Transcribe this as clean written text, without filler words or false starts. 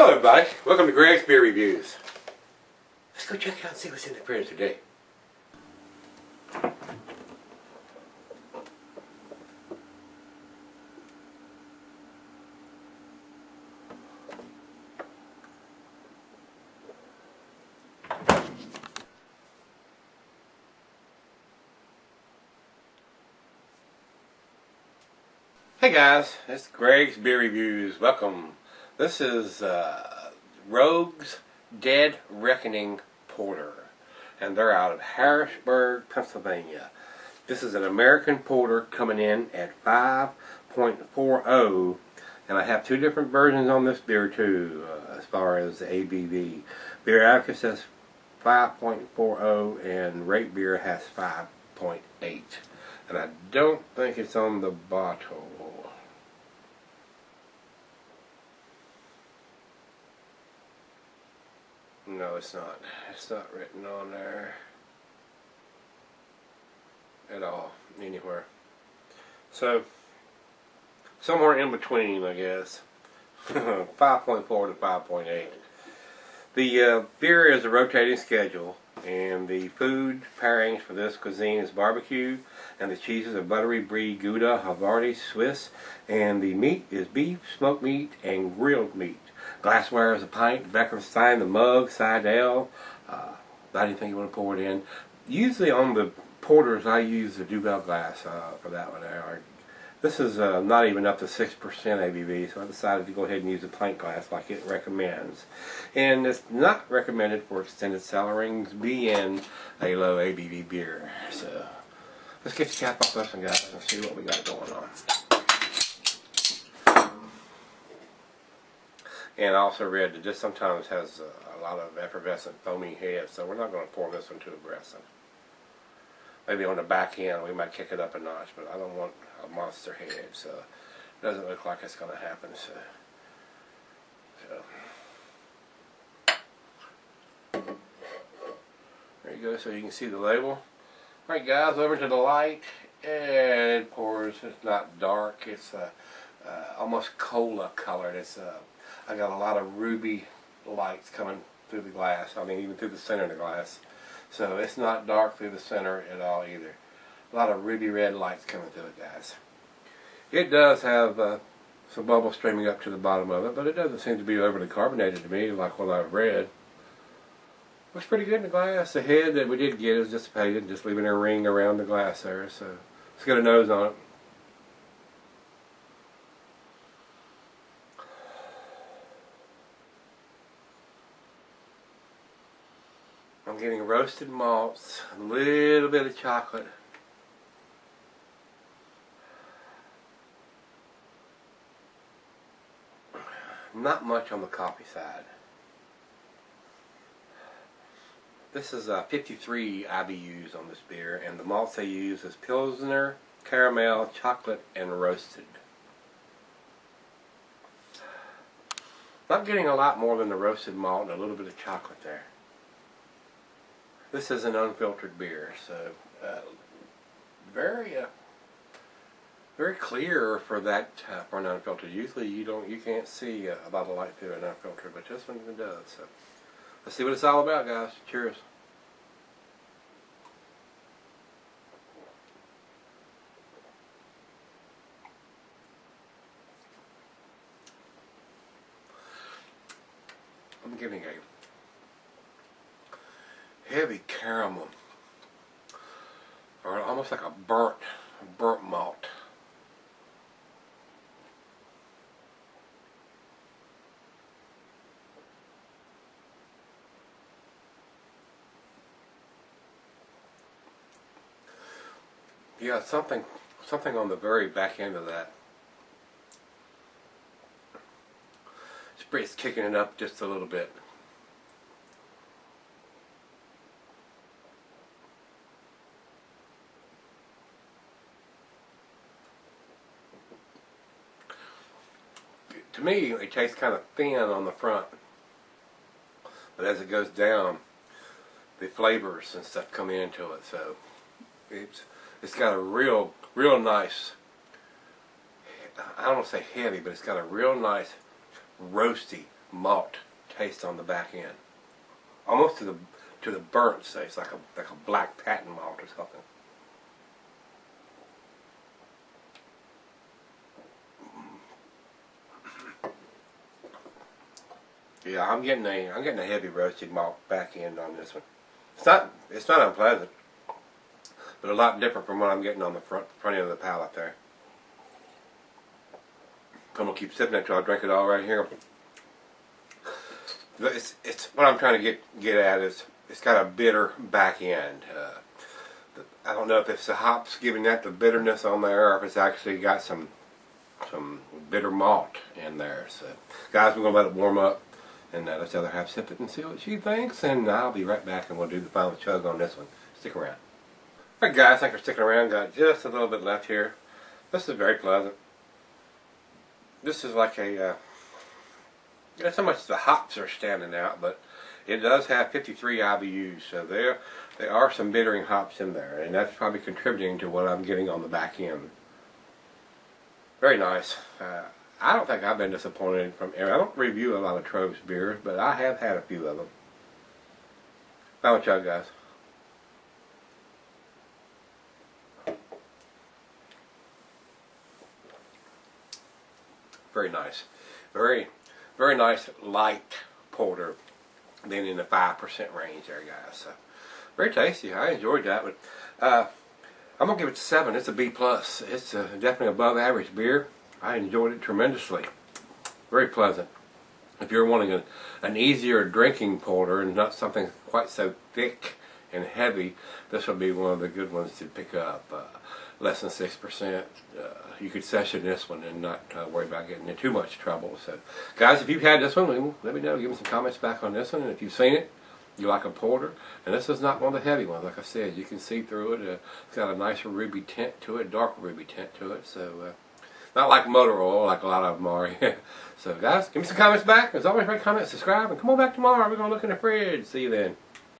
Hello everybody, welcome to Greg's Beer Reviews. Let's go check out and see what's in the fridge today. Hey guys, it's Greg's Beer Reviews. Welcome. This is Troegs Dead Reckoning Porter, and they're out of Harrisburg, Pennsylvania. This is an American porter coming in at 5.40, and I have two different versions on this beer too, as far as the ABV. Beer Advocate says 5.40, and Rate Beer has 5.8, and I don't think it's on the bottle. No, it's not. It's not written on there at all, anywhere. So, somewhere in between, I guess. 5.4 to 5.8. The beer is a rotating schedule, and the food pairings for this cuisine is barbecue, and the cheeses are buttery brie, Gouda, Havarti, Swiss, and the meat is beef, smoked meat, and grilled meat. Glassware is a pint, Beckenstein, the mug, side ale, about anything you want to pour it in. Usually on the porters I use the Duvel glass for that one there. This is not even up to 6% ABV, so I decided to go ahead and use a pint glass like it recommends. And it's not recommended for extended cellarings, being a low ABV beer. So let's get the cap off this one, guys, and see what we got going on. And I also read that this sometimes has a lot of effervescent foamy heads, so we're not going to pour this one too aggressive. Maybe on the back end we might kick it up a notch, but I don't want a monster head, so it doesn't look like it's going to happen. So there you go, so you can see the label. Alright guys, over to the light, and it pours. It's not dark, it's almost cola colored. It's I got a lot of ruby lights coming through the glass. I mean, even through the center of the glass. So it's not dark through the center at all either. A lot of ruby red lights coming through it, guys. It does have some bubbles streaming up to the bottom of it, but it doesn't seem to be overly carbonated to me, like what I've read. Looks pretty good in the glass. The head that we did get is dissipated, just leaving a ring around the glass there. So it's got a nose on it. I'm getting roasted malts, a little bit of chocolate. Not much on the coffee side. This is 53 IBUs on this beer, and the malts they use is Pilsner, caramel, chocolate, and roasted. Not getting a lot more than the roasted malt and a little bit of chocolate there. This is an unfiltered beer, so very clear for that for an unfiltered. Usually you can't see a bottle light through an unfiltered, but this one does. So let's see what it's all about, guys. Cheers. I'm giving a heavy caramel, or almost like a burnt malt. Yeah, something on the very back end of that. It's kicking it up just a little bit. To me, it tastes kind of thin on the front, but as it goes down, the flavors and stuff come into it. So it's got a real nice, I don't want to say heavy, but it's got a real nice roasty malt taste on the back end, almost to the burnt taste, like a black patent malt or something. Yeah, I'm getting a heavy roasted malt back end on this one. It's not unpleasant, but a lot different from what I'm getting on the front end of the palate there. I'm gonna keep sipping it until I drink it all right here. It's what I'm trying to get at is it's got a bitter back end. I don't know if it's the hops giving that the bitterness on there, or if it's actually got some bitter malt in there. So, guys, we're gonna let it warm up, and let's let her have sip it and see what she thinks. And I'll be right back, and we'll do the final chug on this one. Stick around. All right, guys, thanks for sticking around. Got just a little bit left here. This is very pleasant. This is like a, not so much the hops are standing out, but it does have 53 IBUs, so there are some bittering hops in there, and that's probably contributing to what I'm getting on the back end. Very nice. I don't think I've been disappointed from. I don't review a lot of Troegs beers, but I have had a few of them. Final chug, guys. Very nice. Very nice light porter, being in the 5% range there, guys. So, very tasty. I enjoyed that. But I'm going to give it a 7. It's a B+. It's definitely above average beer. I enjoyed it tremendously. Very pleasant. If you're wanting an easier drinking porter and not something quite so thick and heavy, this will be one of the good ones to pick up. Less than 6%. You could session this one and not worry about getting in too much trouble. So, guys, if you've had this one, let me know. Give me some comments back on this one. And if you've seen it, you like a porter. And this is not one of the heavy ones. Like I said, you can see through it. It's got a nicer ruby tint to it, dark ruby tint to it. So, not like motor oil, like a lot of them are. So, guys, give me some comments back. As always, rate, comment, subscribe, and come on back tomorrow. We're going to look in the fridge. See you then.